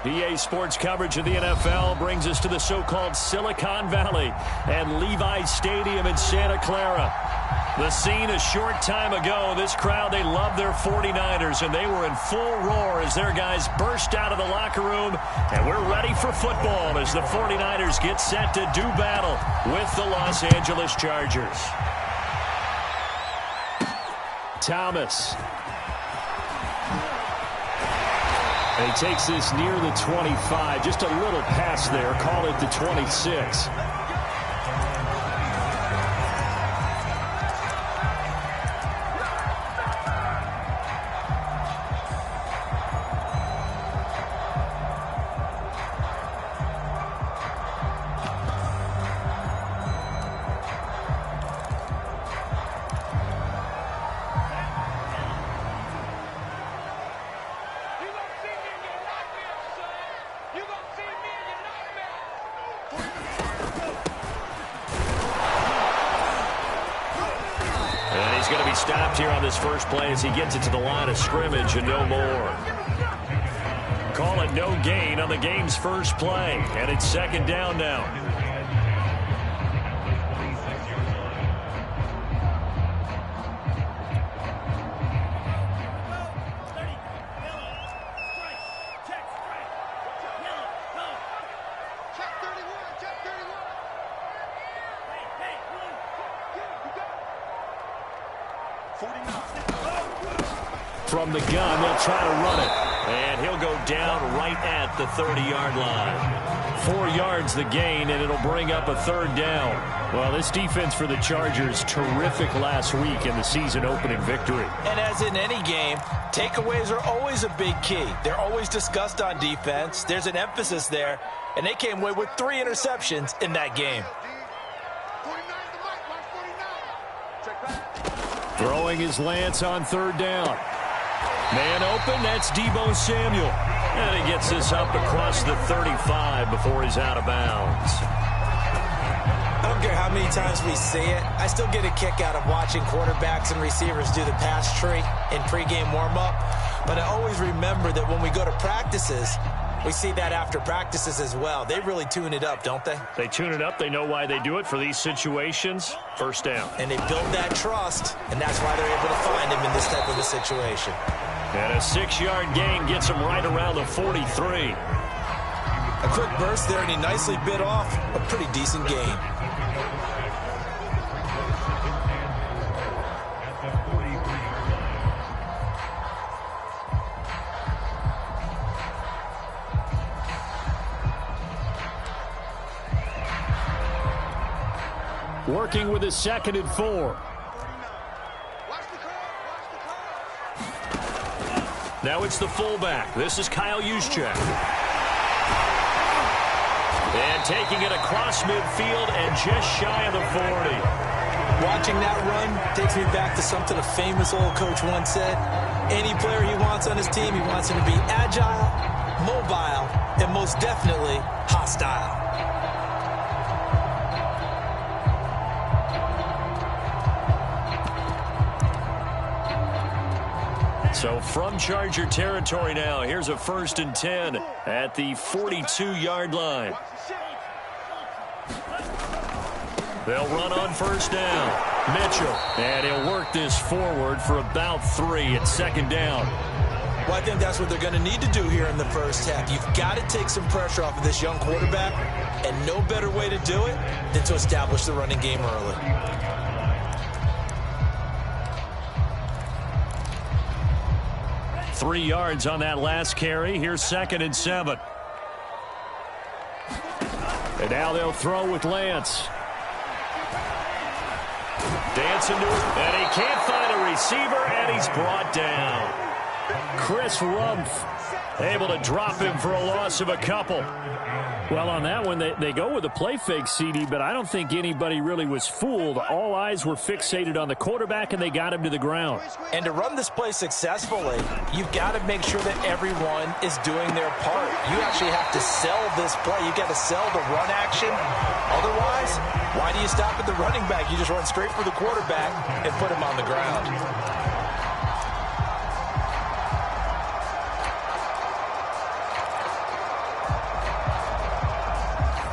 EA Sports coverage of the NFL brings us to the so-called Silicon Valley and Levi's Stadium in Santa Clara. The scene a short time ago, this crowd, they love their 49ers, and they were in full roar as their guys burst out of the locker room, and we're ready for football as the 49ers get set to do battle with the Los Angeles Chargers. Thomas. And he takes this near the 25. Just a little pass there. Call it the 26. Stopped here on this first play as he gets it to the line of scrimmage and no more. Call it no gain on the game's first play, and it's second down now. From the gun, they'll try to run it. And he'll go down right at the 30-yard line. 4 yards the gain, and it'll bring up a third down. Well, this defense for the Chargers, terrific last week in the season-opening victory. And as in any game, takeaways are always a big key. They're always discussed on defense. There's an emphasis there, and they came away with 3 interceptions in that game. Throwing his Lance on third down. Man open, that's Deebo Samuel. And he gets this up across the 35 before he's out of bounds. I don't care how many times we see it. I still get a kick out of watching quarterbacks and receivers do the pass tree in pregame warm-up. But I always remember that when we go to practices, we see that after practices as well. They really tune it up, don't they? They tune it up. They know why they do it for these situations. First down. And they build that trust, and that's why they're able to find him in this type of a situation. And a 6-yard gain gets him right around the 43. A quick burst there, and he nicely bit off a pretty decent gain. Working with his 2nd and 4. Now it's the fullback. This is Kyle Juszczyk. And taking it across midfield and just shy of the 40. Watching that run takes me back to something a famous old coach once said. Any player he wants on his team, he wants him to be agile, mobile, and most definitely hostile. So from Charger territory now, here's a 1st and 10 at the 42-yard line. They'll run on first down. Mitchell, and he'll work this forward for about 3 at 2nd down. Well, I think that's what they're going to need to do here in the first half. You've got to take some pressure off of this young quarterback, and no better way to do it than to establish the running game early. 3 yards on that last carry. Here's 2nd and 7. And now they'll throw with Lance. Dancing to it, and he can't find a receiver, and he's brought down. Chris Rumpf able to drop him for a loss of a couple. Well, on that one, they go with a play fake, CD, but I don't think anybody really was fooled. All eyes were fixated on the quarterback, and they got him to the ground. And to run this play successfully, you've got to make sure that everyone is doing their part. You actually have to sell this play. You've got to sell the run action. Otherwise, why do you stop at the running back? You just run straight for the quarterback and put him on the ground.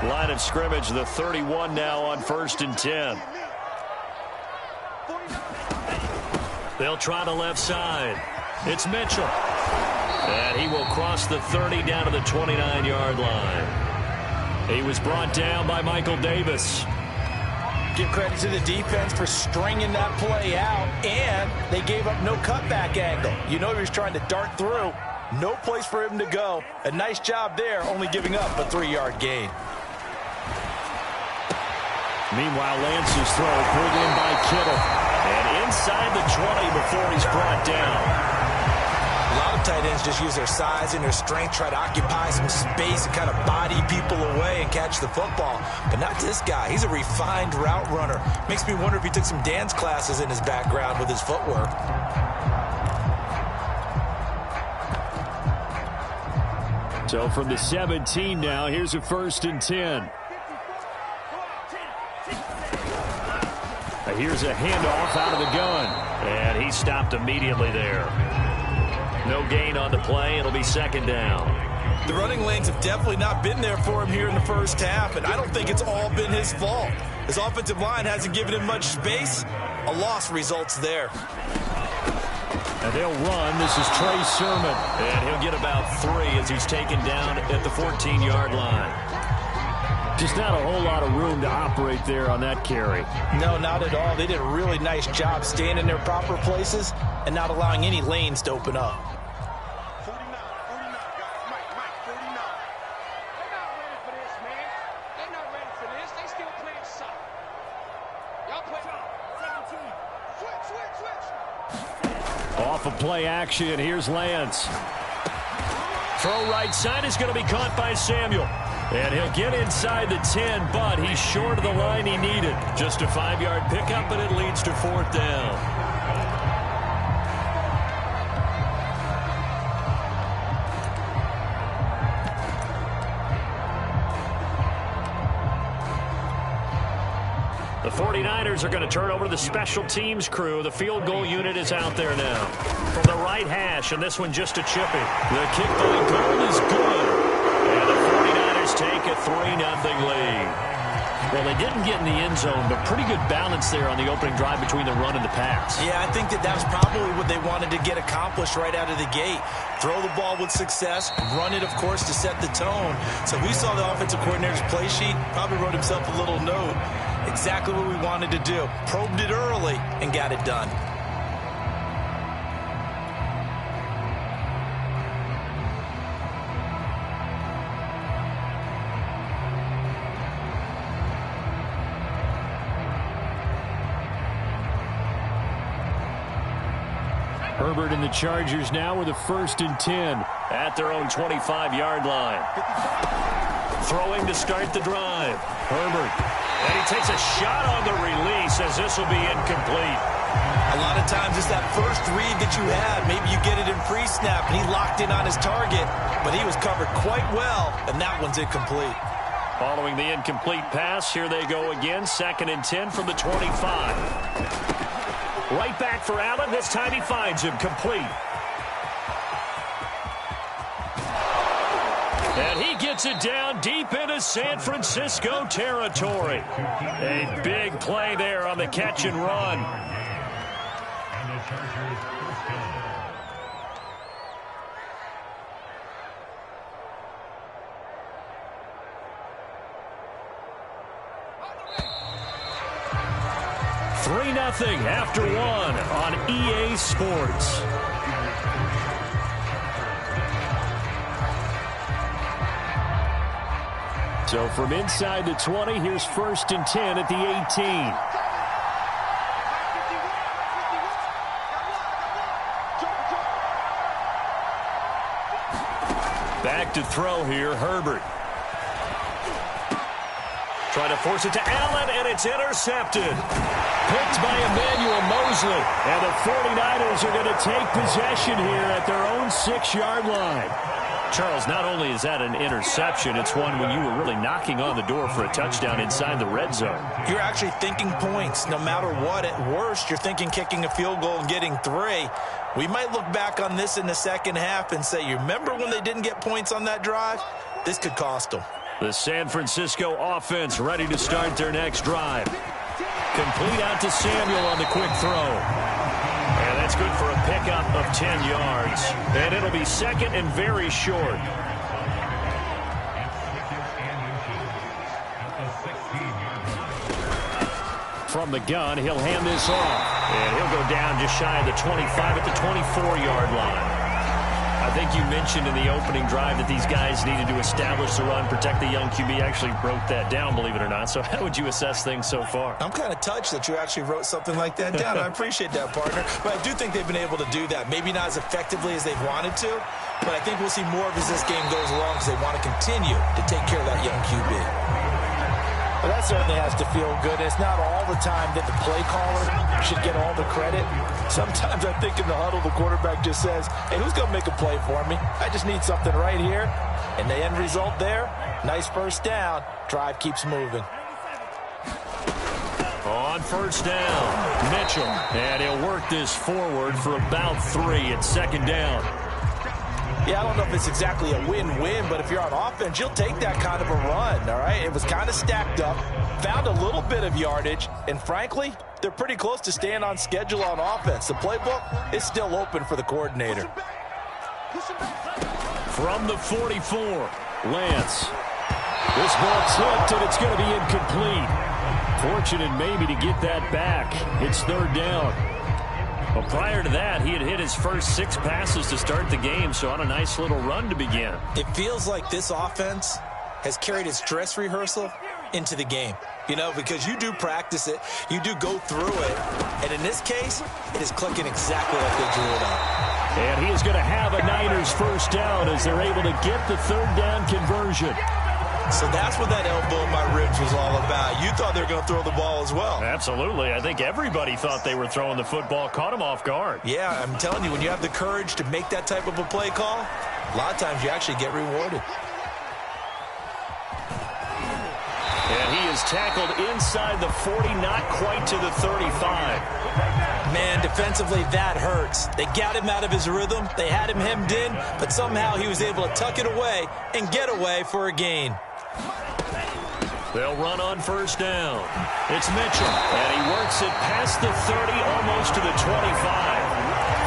Line of scrimmage, the 31 now on 1st and 10. They'll try the left side. It's Mitchell. And he will cross the 30 down to the 29-yard line. He was brought down by Michael Davis. Give credit to the defense for stringing that play out, and they gave up no cutback angle. You know he was trying to dart through. No place for him to go. A nice job there, only giving up a 3-yard gain. Meanwhile, Lance's throw pulled in by Kittle. And inside the 20 before he's brought down. A lot of tight ends just use their size and their strength, try to occupy some space and kind of body people away and catch the football. But not this guy. He's a refined route runner. Makes me wonder if he took some dance classes in his background with his footwork. So from the 17 now, here's a 1st and 10. Here's a handoff out of the gun. And he stopped immediately there. No gain on the play. It'll be 2nd down. The running lanes have definitely not been there for him here in the first half, and I don't think it's all been his fault. His offensive line hasn't given him much space. A loss results there. And they'll run. This is Trey Sermon. And he'll get about 3 as he's taken down at the 14-yard line. Just not a whole lot of room to operate there on that carry. No, not at all. They did a really nice job staying in their proper places and not allowing any lanes to open up. 49, guys. Mike, 49. They're not ready for this, man. They're not ready for this. They still playing soft. Y'all play 17. Switch. Off of play action, here's Lance. Throw right side is going to be caught by Samuel. And he'll get inside the 10, but he's short of the line he needed. Just a 5-yard pickup, and it leads to 4th down. The 49ers are going to turn over to the special teams crew. The field goal unit is out there now. From the right hash, and this one just a chipping. The kick by goal is good. And the 49ers take a 3-0 lead. Well, they didn't get in the end zone, but pretty good balance there on the opening drive between the run and the pass. Yeah, I think that was probably what they wanted to get accomplished right out of the gate. Throw the ball with success, run it, of course, to set the tone. So we saw the offensive coordinator's play sheet, probably wrote himself a little note. Exactly what we wanted to do. Probed it early and got it done. Herbert and the Chargers now with a 1st and 10 at their own 25-yard line. Throwing to start the drive. Herbert. And he takes a shot on the release as this will be incomplete. A lot of times it's that first read that you had. Maybe you get it in pre-snap, and he locked in on his target, but he was covered quite well, and that one's incomplete. Following the incomplete pass, here they go again. 2nd and 10 from the 25. Right back for Allen. This time he finds him complete. And he gets it down deep into San Francisco territory. A big play there on the catch and run. Nothing after 1 on EA Sports. So from inside the 20, here's 1st and 10 at the 18. Back to throw here, Herbert. Trying to force it to Allen, and it's intercepted. Picked by Emmanuel Mosley. And the 49ers are going to take possession here at their own 6-yard line. Charles, not only is that an interception, it's one when you were really knocking on the door for a touchdown inside the red zone. You're actually thinking points. No matter what, at worst, you're thinking kicking a field goal and getting 3. We might look back on this in the second half and say, you remember when they didn't get points on that drive? This could cost them. The San Francisco offense ready to start their next drive. Complete out to Samuel on the quick throw. And that's good for a pickup of 10 yards. And it'll be second and very short. From the gun, he'll hand this off. And he'll go down just shy of the 25 at the 24-yard line. I think you mentioned in the opening drive that these guys needed to establish the run, protect the young QB. Actually broke that down, believe it or not. So how would you assess things so far? I'm kind of touched that you actually wrote something like that down. I appreciate that, partner. But I do think they've been able to do that. Maybe not as effectively as they've wanted to, but I think we'll see more of as this game goes along because they want to continue to take care of that young QB. Well, that certainly has to feel good. It's not all the time that the play caller should get all the credit. Sometimes I think in the huddle, the quarterback just says, hey, who's going to make a play for me? I just need something right here. And the end result there, nice first down. Drive keeps moving. On first down, Mitchell. And he'll work this forward for about 3 at second down. Yeah, I don't know if it's exactly a win-win, but if you're on offense, you'll take that kind of a run, all right? It was kind of stacked up, found a little bit of yardage, and frankly, they're pretty close to staying on schedule on offense. The playbook is still open for the coordinator. From the 44, Lance. This ball tipped, and it's going to be incomplete. Fortunate maybe to get that back. It's third down. Well, prior to that, he had hit his first 6 passes to start the game, so on a nice little run to begin. It feels like this offense has carried its dress rehearsal into the game. You know, because you do practice it, you do go through it, and in this case, it is clicking exactly like they drew it up. And he is going to have a Niners first down as they're able to get the third down conversion. So that's what that elbow in my ribs was all about. You thought they were going to throw the ball as well. Absolutely. I think everybody thought they were throwing the football, caught him off guard. Yeah, I'm telling you, when you have the courage to make that type of a play call, a lot of times you actually get rewarded. And he is tackled inside the 40, not quite to the 35. Man, defensively, that hurts. They got him out of his rhythm. They had him hemmed in, but somehow he was able to tuck it away and get away for a gain. They'll run on first down. It's Mitchell, and he works it past the 30, almost to the 25.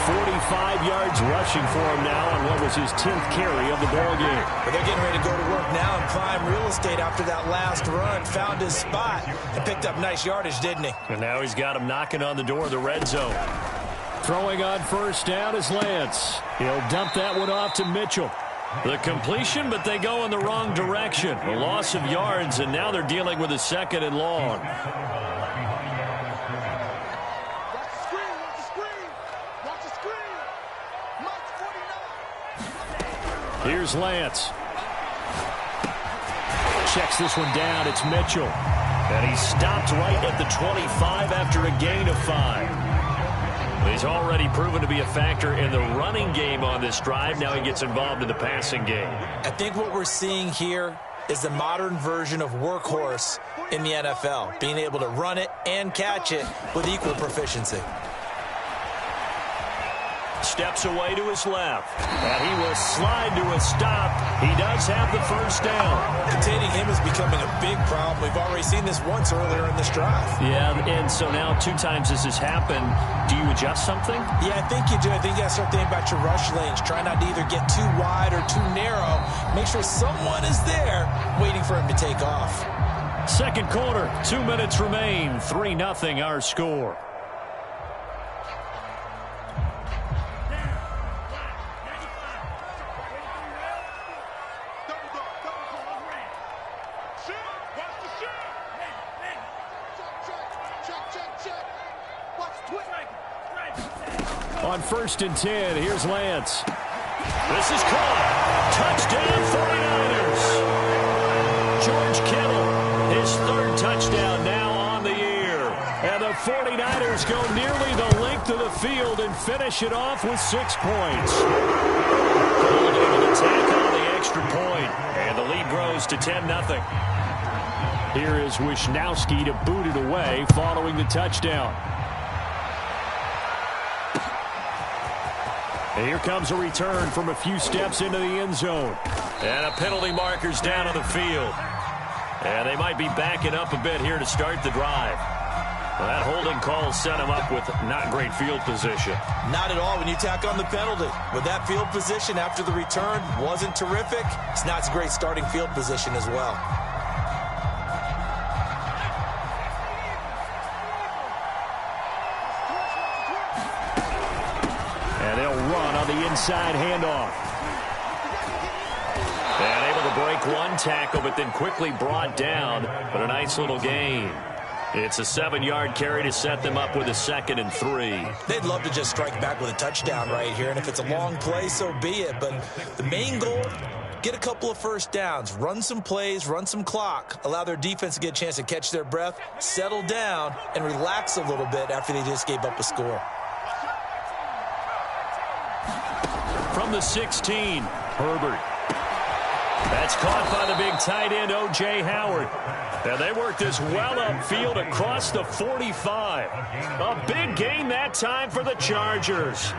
45 yards rushing for him now on what was his 10th carry of the ball game. But they're getting ready to go to work now and prime real estate after that last run. Found his spot and picked up nice yardage, didn't he? And now he's got him knocking on the door of the red zone. Throwing on first down is Lance. He'll dump that one off to Mitchell. The completion, but they go in the wrong direction. A loss of yards, and now they're dealing with a second and long. Here's Lance. Checks this one down. It's Mitchell. And he's stopped right at the 25 after a gain of 5. He's already proven to be a factor in the running game on this drive. Now he gets involved in the passing game. I think what we're seeing here is the modern version of workhorse in the NFL, being able to run it and catch it with equal proficiency. Steps away to his left, and he will slide to a stop. He does have the first down. Containing him is becoming a big problem. We've already seen this once earlier in this drive. Yeah, and so now 2 times this has happened. Do you adjust something? Yeah, I think you do. I think you got to start thinking about your rush lanes. Try not to either get too wide or too narrow. Make sure someone is there waiting for him to take off. Second quarter, 2 minutes remain. 3-0 our score. On 1st and 10, here's Lance. This is caught. Touchdown 49ers. George Kittle, his 3rd touchdown now on the year. And the 49ers go nearly the length of the field and finish it off with 6 points. Able to tack on the extra point, and the lead grows to 10-0. Here is Wisnowski to boot it away following the touchdown. And here comes a return from a few steps into the end zone. And a penalty marker's down on the field. And they might be backing up a bit here to start the drive. Well, that holding call set him up with not great field position. Not at all when you tack on the penalty. With that field position after the return wasn't terrific, it's not a great starting field position as well. And they'll run on the inside handoff. And able to break one tackle, but then quickly brought down. But a nice little gain. It's a 7-yard carry to set them up with a 2nd and 3. They'd love to just strike back with a touchdown right here, and if it's a long play, so be it. But the main goal, get a couple of first downs, run some plays, run some clock, allow their defense to get a chance to catch their breath, settle down, and relax a little bit after they just gave up a score. From the 16, Herbert. That's caught by the big tight end, O.J. Howard. And they work this well upfield across the 45. A big gain that time for the Chargers.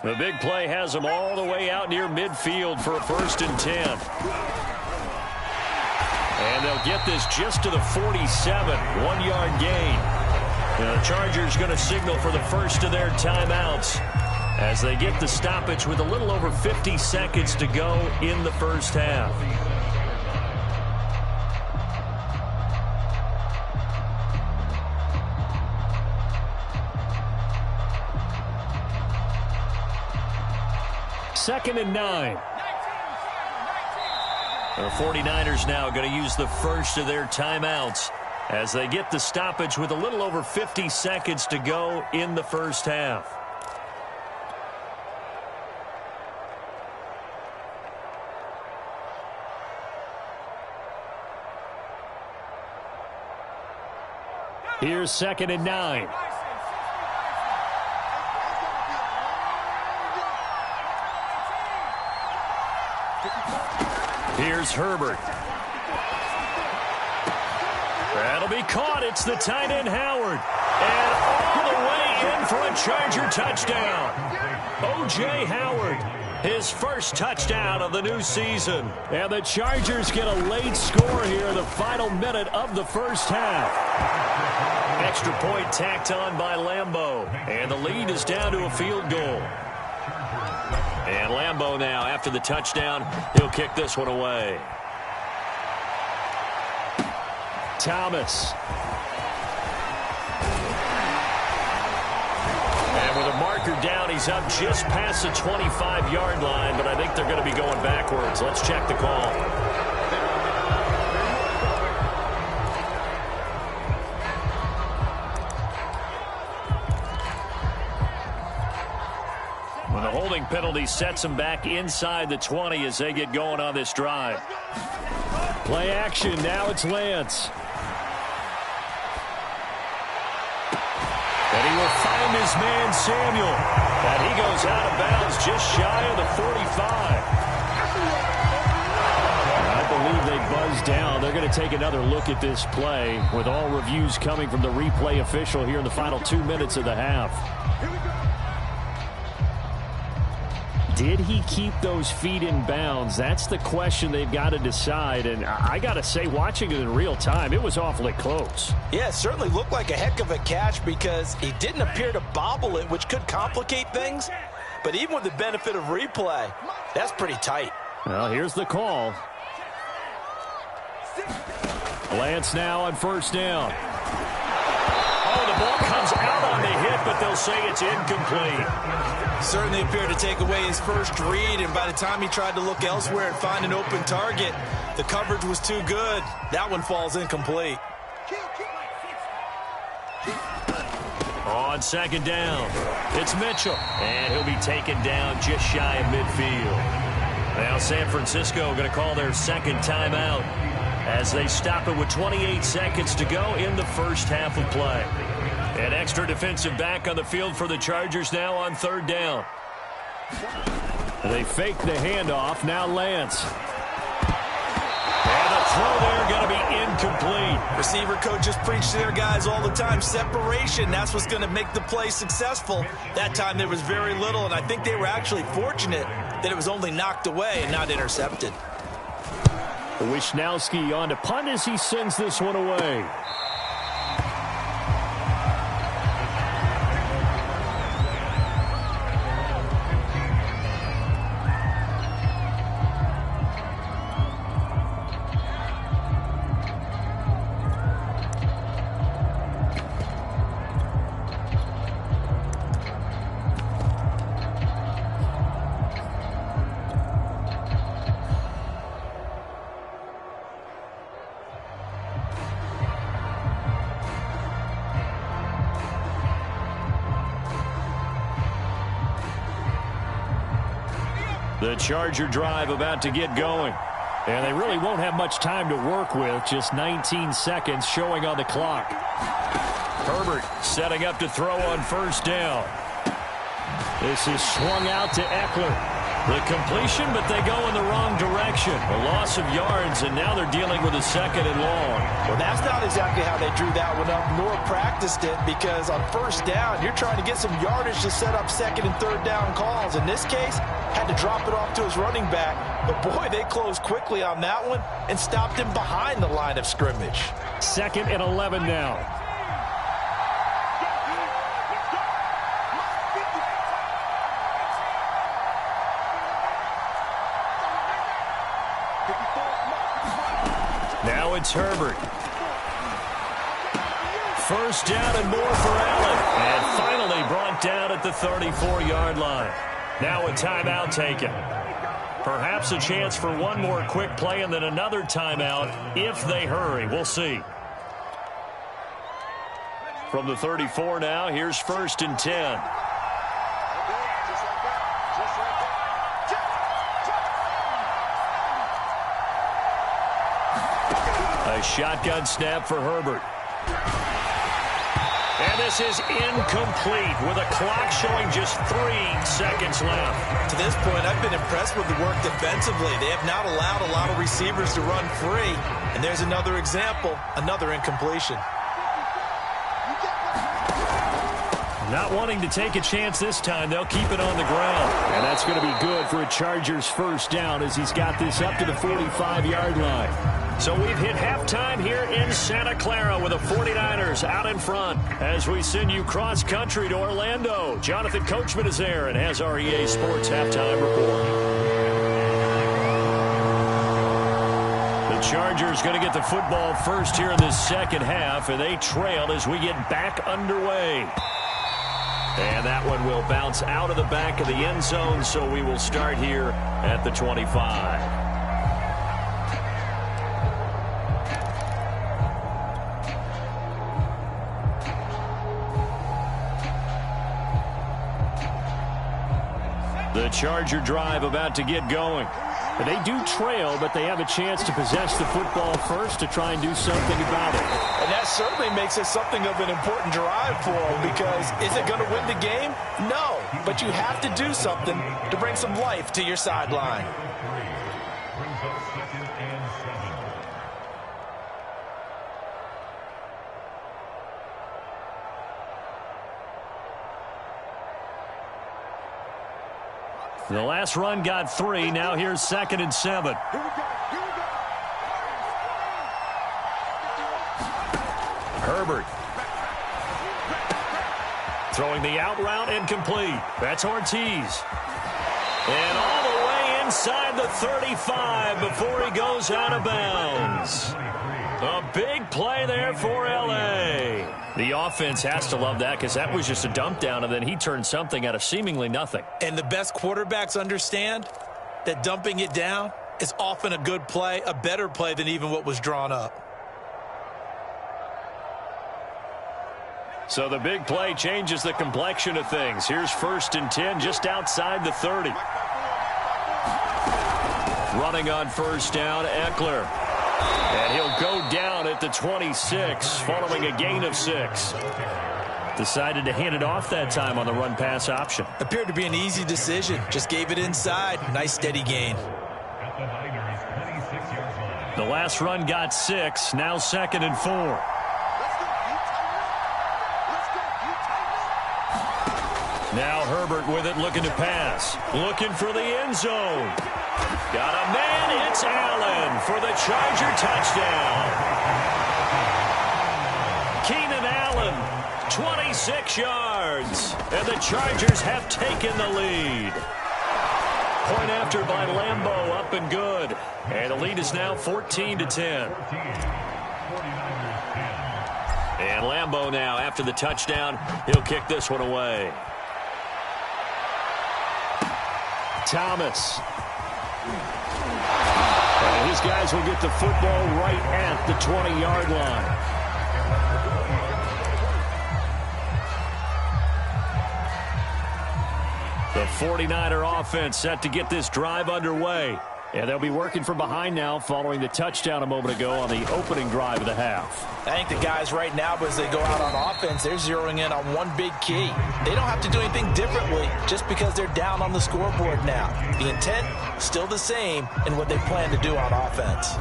The big play has them all the way out near midfield for a 1st and 10. And they'll get this just to the 47, 1-yard gain. The Chargers going to signal for the first of their timeouts as they get the stoppage with a little over 50 seconds to go in the first half. Second and 9. The 49ers now going to use the first of their timeouts as they get the stoppage with a little over 50 seconds to go in the first half. Here's 2nd and 9. Here's Herbert. That'll be caught. It's the tight end, Howard. And all the way in for a Charger touchdown. O.J. Howard, his first touchdown of the new season. And the Chargers get a late score here in the final minute of the first half. Extra point tacked on by Lambeau. And the lead is down to a field goal. And Lambeau now, after the touchdown, he'll kick this one away. Thomas. And with a marker down, he's up just past the 25-yard line, but I think they're going to be going backwards. Let's check the call. When the holding penalty sets them back inside the 20 as they get going on this drive. Play action. Now it's Lance. And he will find his man, Samuel. And he goes out of bounds just shy of the 45. I believe they buzzed down. They're going to take another look at this play with all reviews coming from the replay official here in the final 2 minutes of the half. Did he keep those feet in bounds? That's the question they've got to decide. And I got to say, watching it in real time, it was awfully close. Yeah, it certainly looked like a heck of a catch because he didn't appear to bobble it, which could complicate things. But even with the benefit of replay, that's pretty tight. Well, here's the call. Lance now on first down. Oh, the ball comes out on the hit, but they'll say it's incomplete. Certainly appeared to take away his first read, and by the time he tried to look elsewhere and find an open target, the coverage was too good. That one falls incomplete. On second down, it's Mitchell, and he'll be taken down just shy of midfield. Now San Francisco going to call their second timeout as they stop it with 28 seconds to go in the first half of play. An extra defensive back on the field for the Chargers now on third down. They fake the handoff. Now Lance. And the throw there going to be incomplete. Receiver coaches preach to their guys all the time. Separation, that's what's going to make the play successful. That time there was very little, and I think they were actually fortunate that it was only knocked away and not intercepted. Wishnowski on to punt as he sends this one away. The Charger drive about to get going. And they really won't have much time to work with. Just 19 seconds showing on the clock. Herbert setting up to throw on first down. This is swung out to Eckler. The completion, but they go in the wrong direction. A loss of yards, and now they're dealing with a second and long. Well, that's not exactly how they drew that one up, nor practiced it, because on first down, you're trying to get some yardage to set up second and third down calls. In this case, had to drop it off to his running back. But, boy, they closed quickly on that one and stopped him behind the line of scrimmage. 2nd and 11 now. Now it's Herbert. First down and more for Allen. And finally brought down at the 34-yard line. Now a timeout taken. Perhaps a chance for one more quick play and then another timeout if they hurry. We'll see. From the 34 now, here's 1st and 10. A shotgun snap for Herbert. And this is incomplete with a clock showing just 3 seconds left. To this point, I've been impressed with the work defensively. They have not allowed a lot of receivers to run free. And there's another example, another incompletion. Not wanting to take a chance this time, they'll keep it on the ground. And that's going to be good for a Chargers first down as he's got this up to the 45-yard line. So we've hit halftime here in Santa Clara with the 49ers out in front as we send you cross-country to Orlando. Jonathan Coachman is there and has our EA Sports halftime report. The Chargers going to get the football first here in this second half, and they trail as we get back underway. And that one will bounce out of the back of the end zone, so we will start here at the 25. The Charger drive about to get going. They do trail, but they have a chance to possess the football first to try and do something about it. And that certainly makes it something of an important drive for them, because is it going to win the game? No, but you have to do something to bring some life to your sideline. The last run got 3. Now here's 2nd and 7. Herbert. Throwing the out route incomplete. That's Ortiz. And all the way inside the 35 before he goes out of bounds. A big play there for L.A. The offense has to love that, because that was just a dump down, and then he turned something out of seemingly nothing. And the best quarterbacks understand that dumping it down is often a good play, a better play than even what was drawn up. So the big play changes the complexion of things. Here's 1st and 10 just outside the 30. Running on first down, Eckler. And he'll go down at the 26 following a gain of 6. Decided to hand it off that time on the run-pass option. Appeared to be an easy decision. Just gave it inside. Nice steady gain. The last run got 6. Now 2nd and 4. Now Herbert with it, looking to pass. Looking for the end zone. Got a man. It's Allen for the Charger touchdown. Keenan Allen, 26 yards. And the Chargers have taken the lead. Point after by Lambeau, up and good. And the lead is now 14-10. And Lambeau now, after the touchdown, he'll kick this one away. Thomas. And his guys will get the football right at the 20-yard line. The 49er offense set to get this drive underway. And they'll be working from behind now following the touchdown a moment ago on the opening drive of the half. I think the guys right now, as they go out on offense, they're zeroing in on one big key. They don't have to do anything differently just because they're down on the scoreboard now. The intent, still the same in what they plan to do on offense.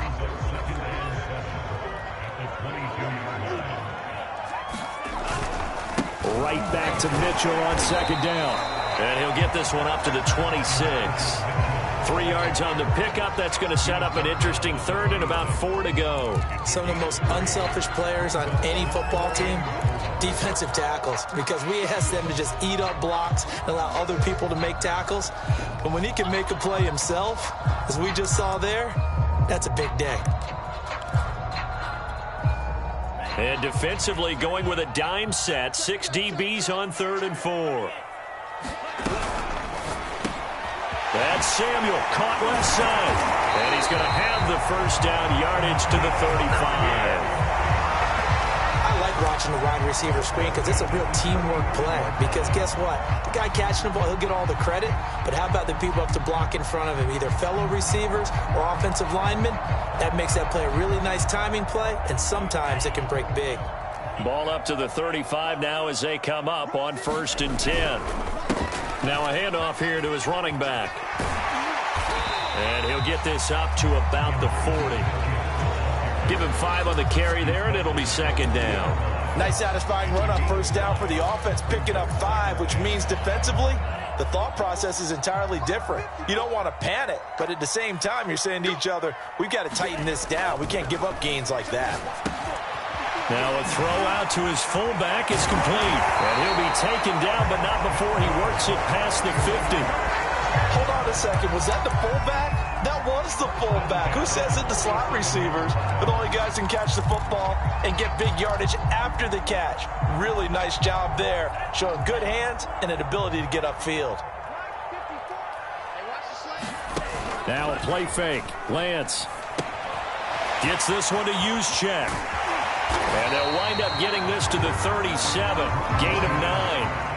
Right back to Mitchell on 2nd down. And he'll get this one up to the 26. 3 yards on the pickup. That's going to set up an interesting 3rd and about 4 to go. Some of the most unselfish players on any football team, defensive tackles, because we ask them to just eat up blocks and allow other people to make tackles. But when he can make a play himself, as we just saw there, that's a big day. And defensively going with a dime set. 6 DBs on 3rd and 4. That's Samuel, caught left side. And he's going to have the first down, yardage to the 35. I like watching the wide receiver screen because it's a real teamwork play. Because guess what? The guy catching the ball, he'll get all the credit. But how about the people up to block in front of him, either fellow receivers or offensive linemen? That makes that play a really nice timing play, and sometimes it can break big. Ball up to the 35 now as they come up on 1st and 10. Now a handoff here to his running back. And he'll get this up to about the 40. Give him 5 on the carry there, and it'll be 2nd down. Nice satisfying run on 1st down for the offense, picking up 5, which means defensively, the thought process is entirely different. You don't want to panic, but at the same time, you're saying to each other, we've got to tighten this down. We can't give up gains like that. Now a throw out to his fullback is complete. And he'll be taken down, but not before he works it past the 50. Hold on a second. Was that the fullback? That was the fullback. Who says it? The slot receivers are the only guys who can catch the football and get big yardage after the catch. Really nice job there, showing good hands and an ability to get upfield. Now a play fake. Lance gets this one to Juszczyk. And they'll wind up getting this to the 37. Gain of 9.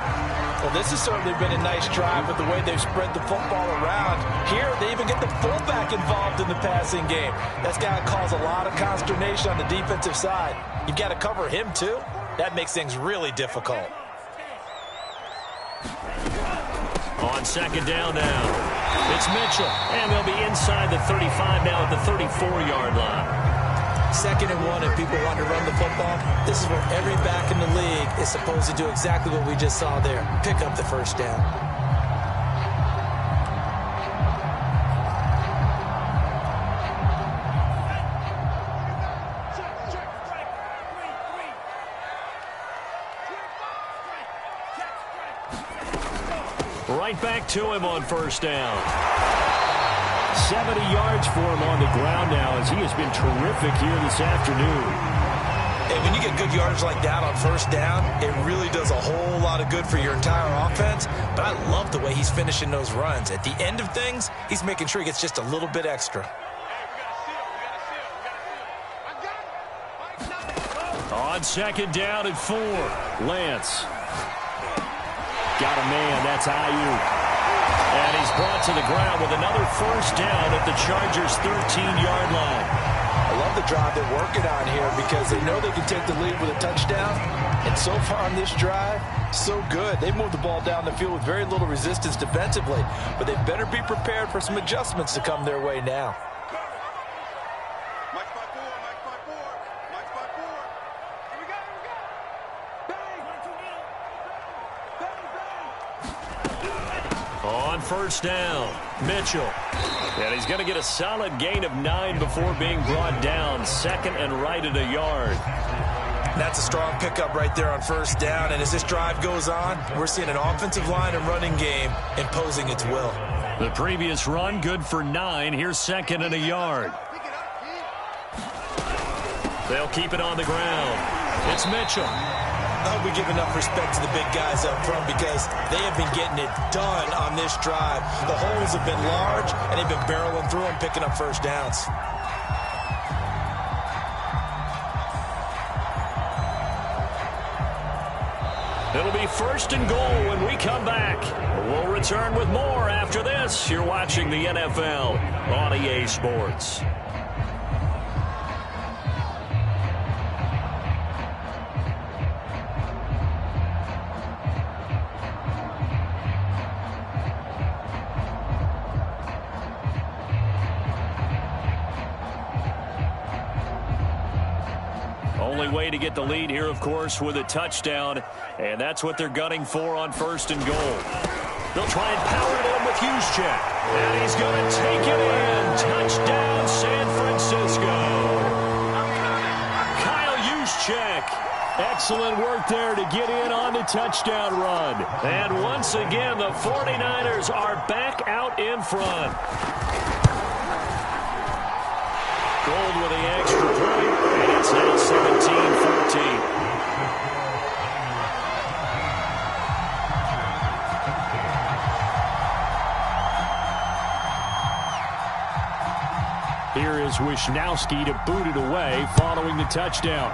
Well, this has certainly been a nice drive with the way they've spread the football around. Here, they even get the fullback involved in the passing game. That's got to cause a lot of consternation on the defensive side. You've got to cover him, too. That makes things really difficult. On 2nd down now, it's Mitchell. And they'll be inside the 35 now at the 34-yard line. 2nd and 1, if people want to run the football, this is where every back in the league is supposed to do exactly what we just saw there. Pick up the 1st down. Right back to him on 1st down. 70 yards for him on the ground now as he has been terrific here this afternoon. And when you get good yardage like that on 1st down, it really does a whole lot of good for your entire offense. But I love the way he's finishing those runs. At the end of things, he's making sure he gets just a little bit extra. On 2nd down and 4, Lance. Got a man, that's Ayuk. And he's brought to the ground with another 1st down at the Chargers' 13-yard line. I love the drive they're working on here because they know they can take the lead with a touchdown. And so far on this drive, so good. They moved the ball down the field with very little resistance defensively. But they better be prepared for some adjustments to come their way now. On first down, Mitchell. And he's going to get a solid gain of 9 before being brought down. Second and right at a yard. That's a strong pickup right there on first down. And as this drive goes on, we're seeing an offensive line and running game imposing its will. The previous run, good for 9. Here's second and a yard. They'll keep it on the ground. It's Mitchell. I hope we give enough respect to the big guys up front because they have been getting it done on this drive. The holes have been large, and they've been barreling through them, picking up first downs. It'll be first and goal when we come back. We'll return with more after this. You're watching the NFL on EA Sports. Only way to get the lead here, of course, with a touchdown, and that's what they're gunning for on first and goal. They'll try and power it in with Juszczyk, and he's going to take it in. Touchdown, San Francisco. Kyle Juszczyk. Excellent work there to get in on the touchdown run. And once again, the 49ers are back out in front. Gold with the extra point, and it's now 17-14. Here is Wisnowski to boot it away following the touchdown.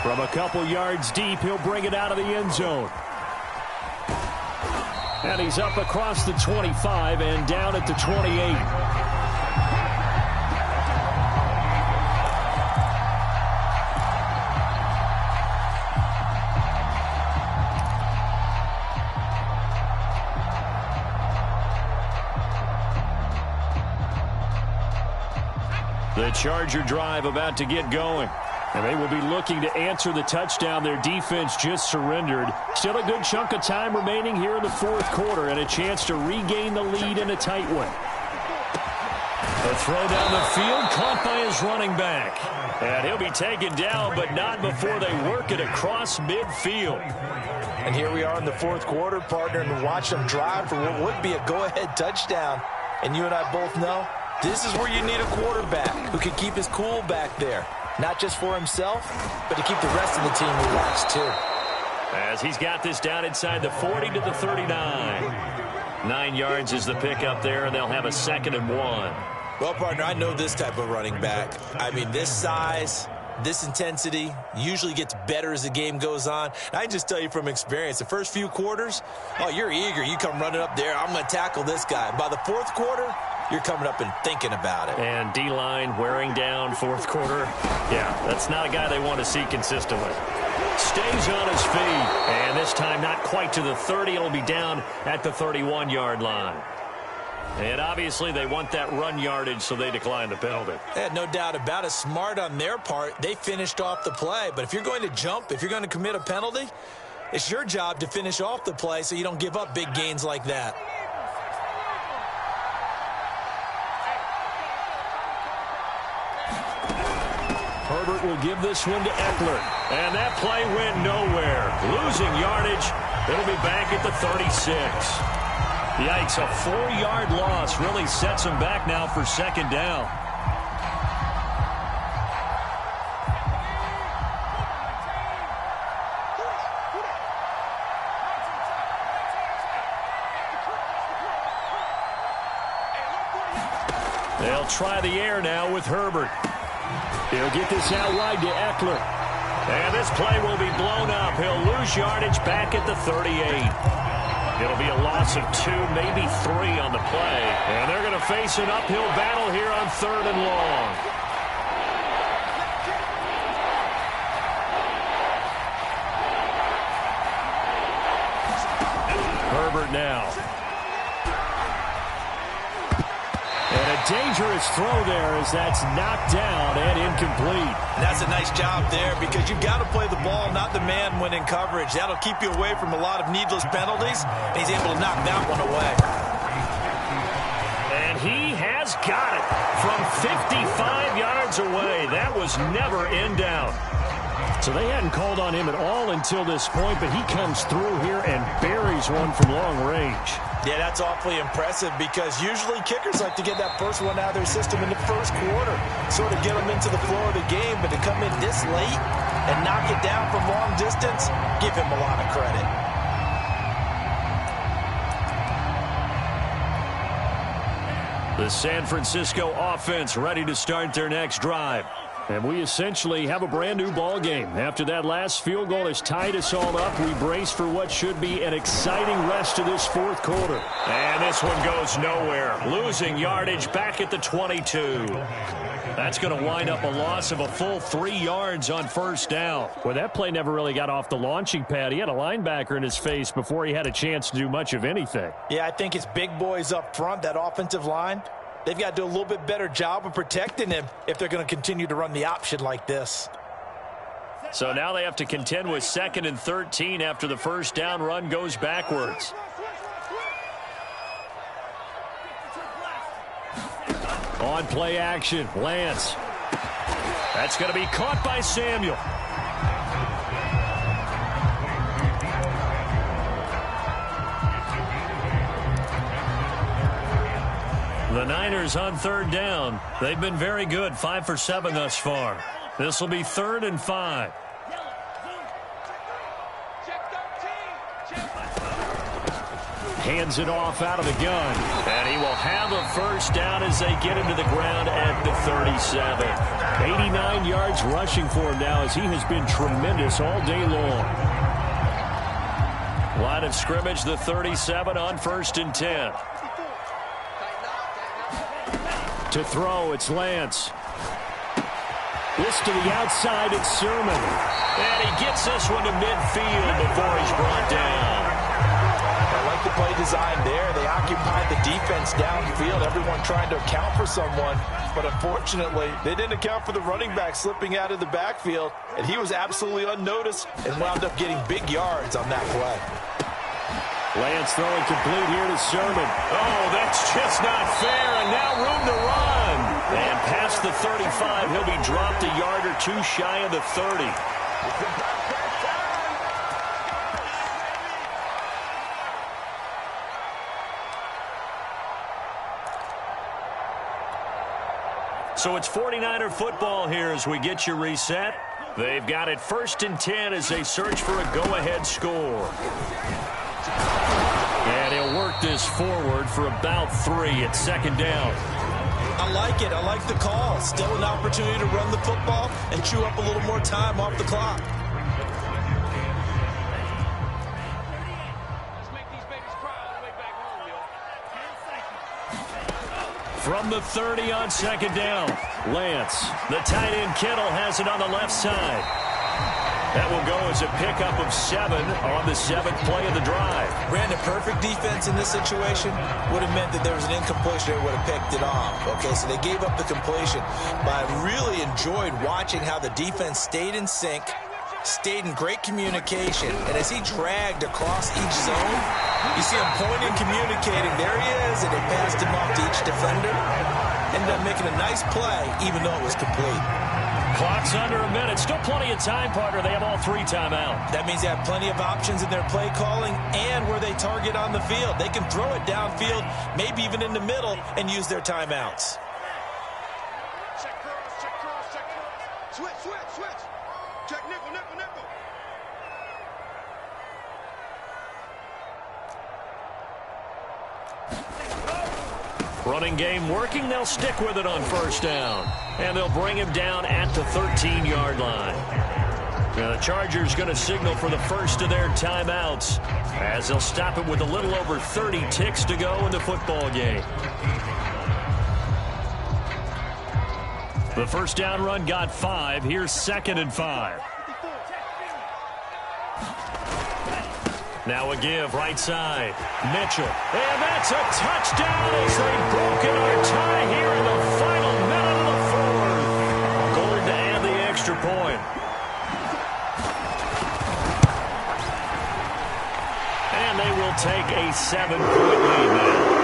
From a couple yards deep, he'll bring it out of the end zone. And he's up across the 25 and down at the 28. The Charger drive about to get going. And they will be looking to answer the touchdown their defense just surrendered. Still a good chunk of time remaining here in the fourth quarter and a chance to regain the lead in a tight one. A throw down the field caught by his running back. And he'll be taken down, but not before they work it across midfield. And here we are in the fourth quarter, partner, and watch them drive for what would be a go-ahead touchdown. And you and I both know this is where you need a quarterback who can keep his cool back there. Not just for himself, but to keep the rest of the team relaxed, too. As he's got this down inside the 40 to the 39. 9 yards is the pickup there, and they'll have a 2nd and 1. Well, partner, I know this type of running back. I mean, this size, this intensity usually gets better as the game goes on. And I can just tell you from experience, the first few quarters, oh, you're eager. You come running up there, I'm going to tackle this guy. By the fourth quarter, you're coming up and thinking about it. And D-line wearing down fourth quarter. Yeah, that's not a guy they want to see consistently. Stays on his feet. And this time not quite to the 30. It'll be down at the 31-yard line. And obviously they want that run yardage, so they decline the penalty. Yeah, no doubt about it. Smart on their part. They finished off the play. But if you're going to jump, if you're going to commit a penalty, it's your job to finish off the play so you don't give up big gains like that. Herbert will give this one to Eckler. And that play went nowhere. Losing yardage. It'll be back at the 36. Yikes, a 4-yard loss really sets him back now for 2nd down. They'll try the air now with Herbert. He'll get this out wide to Eckler. And this play will be blown up. He'll lose yardage back at the 38. It'll be a loss of 2, maybe 3 on the play. And they're going to face an uphill battle here on 3rd and long. Herbert now. And a dangerous throw there as that's knocked down and incomplete. That's a nice job there because you've got to play the ball, not the man when in coverage. That'll keep you away from a lot of needless penalties, and he's able to knock that one away. And he has got it from 55 yards away. That was never in doubt. So they hadn't called on him at all until this point, but he comes through here and buries one from long range. Yeah, that's awfully impressive because usually kickers like to get that first one out of their system in the first quarter, sort of get them into the flow of the game, but to come in this late and knock it down from long distance, give him a lot of credit. The San Francisco offense ready to start their next drive. And we essentially have a brand new ball game. After that last field goal has tied us all up, we brace for what should be an exciting rest of this fourth quarter. And this one goes nowhere. Losing yardage back at the 22. That's going to wind up a loss of a full 3 yards on first down. Well, that play never really got off the launching pad. He had a linebacker in his face before he had a chance to do much of anything. Yeah, I think it's big boys up front, that offensive line. They've got to do a little bit better job of protecting him if they're going to continue to run the option like this. So now they have to contend with 2nd and 13 after the first down run goes backwards. On play action, Lance. That's going to be caught by Samuel. The Niners on 3rd down. They've been very good, 5 for 7 thus far. This will be 3rd and 5. Hands it off out of the gun. And he will have a first down as they get him to the ground at the 37. 89 yards rushing for him now as he has been tremendous all day long. Line of scrimmage, the 37 on 1st and 10. To throw, it's Lance. This to the outside, it's Sermon. And he gets this one to midfield before he's brought down. I like the play design there. They occupied the defense downfield, everyone trying to account for someone. But unfortunately, they didn't account for the running back slipping out of the backfield. And he was absolutely unnoticed and wound up getting big yards on that play. Lance throwing complete here to Sermon. Oh, that's just not fair, and now room to run. And past the 35, he'll be dropped a yard or two shy of the 30. So it's 49er football here as we get you reset. They've got it 1st and 10 as they search for a go-ahead score. And he'll work this forward for about 3 at 2nd down. I like it. I like the call. Still an opportunity to run the football and chew up a little more time off the clock. Let's make these babies cry all the way back home, yo. From the 30 on 2nd down, Lance. The tight end Kittle has it on the left side. That will go as a pickup of 7 on the 7th play of the drive. Brandon, perfect defense in this situation would have meant that there was an incompletion. They would have picked it off. Okay, so they gave up the completion. But I really enjoyed watching how the defense stayed in sync, stayed in great communication. And as he dragged across each zone, you see him pointing, communicating. There he is, and they passed him off to each defender. Ended up making a nice play, even though it was complete. Clock's under a minute. Still plenty of time, partner. They have all 3 timeouts. That means they have plenty of options in their play calling and where they target on the field. They can throw it downfield, maybe even in the middle, and use their timeouts. Check cross, check cross, check cross. Switch, switch, switch. Check nickel, nickel, nickel. Running game working. They'll stick with it on 1st down. And they'll bring him down at the 13-yard line. Now the Chargers going to signal for the first of their timeouts as they'll stop it with a little over 30 ticks to go in the football game. The first down run got 5. Here's 2nd and 5. Now a give, right side. Mitchell. And that's a touchdown as they've broken our tie here in the final minute of the fourth. Going to add the extra point. And they will take a 7-point lead now.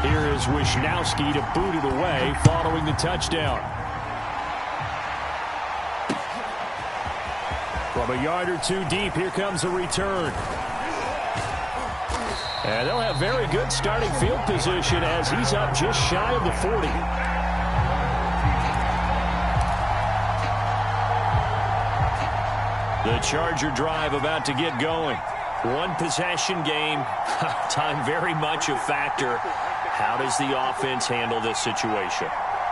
Here is Wisnowski to boot it away following the touchdown. From a yard or two deep, here comes a return. And they'll have very good starting field position as he's up just shy of the 40. The Charger drive about to get going. One possession game. Time very much a factor. How does the offense handle this situation?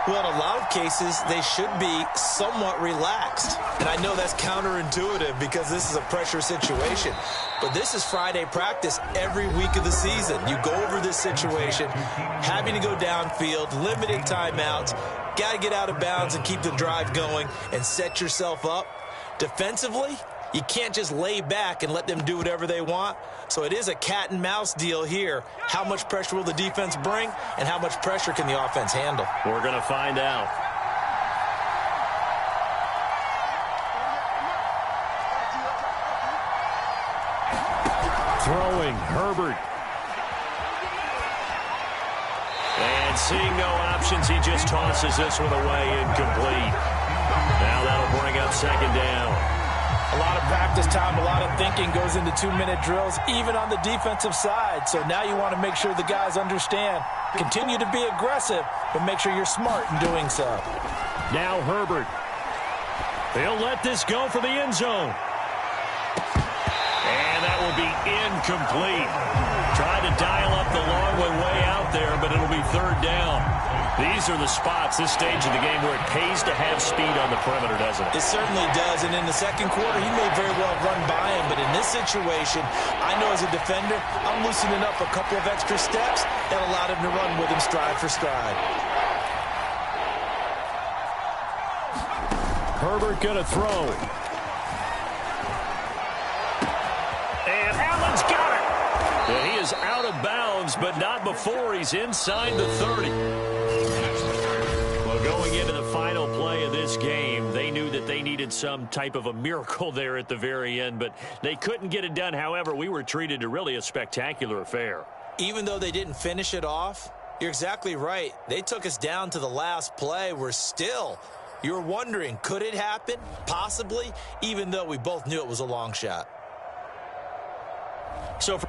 Well, in a lot of cases, they should be somewhat relaxed. And I know that's counterintuitive because this is a pressure situation. But this is Friday practice every week of the season. You go over this situation, having to go downfield, limited timeouts, got to get out of bounds and keep the drive going and set yourself up. Defensively, you can't just lay back and let them do whatever they want. So it is a cat and mouse deal here. How much pressure will the defense bring, and how much pressure can the offense handle? We're going to find out. Throwing, Herbert. And seeing no options, he just tosses this one away, incomplete. Now that'll bring up second down. A lot of practice time, a lot of thinking goes into 2-minute drills, even on the defensive side. So now you want to make sure the guys understand. Continue to be aggressive, but make sure you're smart in doing so. Now Herbert. He'll let this go for the end zone. And that will be incomplete. Tried to dial up the long one way out there, but it'll be third down. These are the spots, this stage of the game, where it pays to have speed on the perimeter, doesn't it? It certainly does, and in the second quarter, he may very well run by him, but in this situation, I know as a defender, I'm loosening up a couple of extra steps and allowed him to run with him stride for stride. Herbert gonna throw. And Allen's got it. And he is out of bounds, but not before he's inside the 30. Well, going into the final play of this game, they knew that they needed some type of a miracle there at the very end, but they couldn't get it done. However, we were treated to really a spectacular affair. Even though they didn't finish it off, you're exactly right. They took us down to the last play. You're wondering, could it happen? Possibly, even though we both knew it was a long shot. So for